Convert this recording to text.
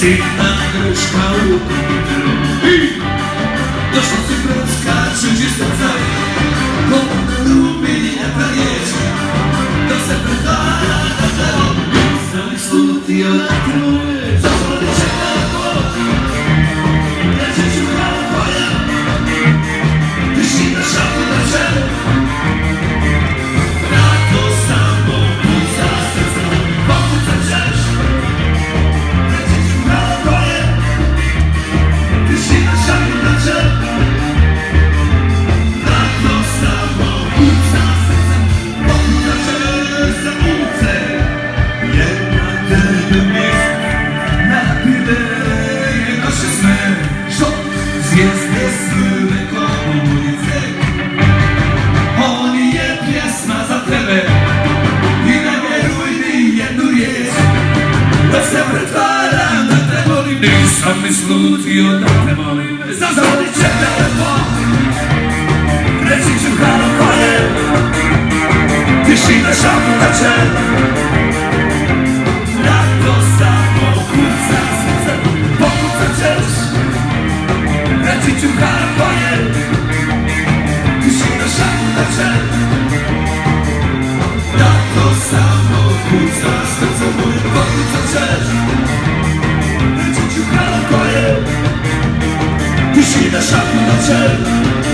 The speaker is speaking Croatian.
Sitna greška u kompjuteru. Došla si preskačući srca, koliko ruminjata riječi, da se pretvara da te volim. Sam ih slutio da te volim, zatvori čekako, reći ću kao koja, tišina šapu da će, vrako samo puca srca, pokucat ćeš, reći ću kao koja, tišina šapu da će, vrako samo puca srca, pokucat ćeš za ulice, jedna tebe misli, napide je naše sve, što zvijezde svrve ko ulice. On je pjesma za tebe i ne vjeruj ni jednu riječ, da se pretvaram da te volim. Nisam ni slutio da te volim, zazvonit će telefon, reći ću halo ko je, tišina šaputa će, vrako samo kuca srce, pokucat ćeš, reći ću halo ko je, tišina šaputa će, vrako samo kuca srce moje, pokucat ćeš, reći ću halo ko je, tišina šaputa će.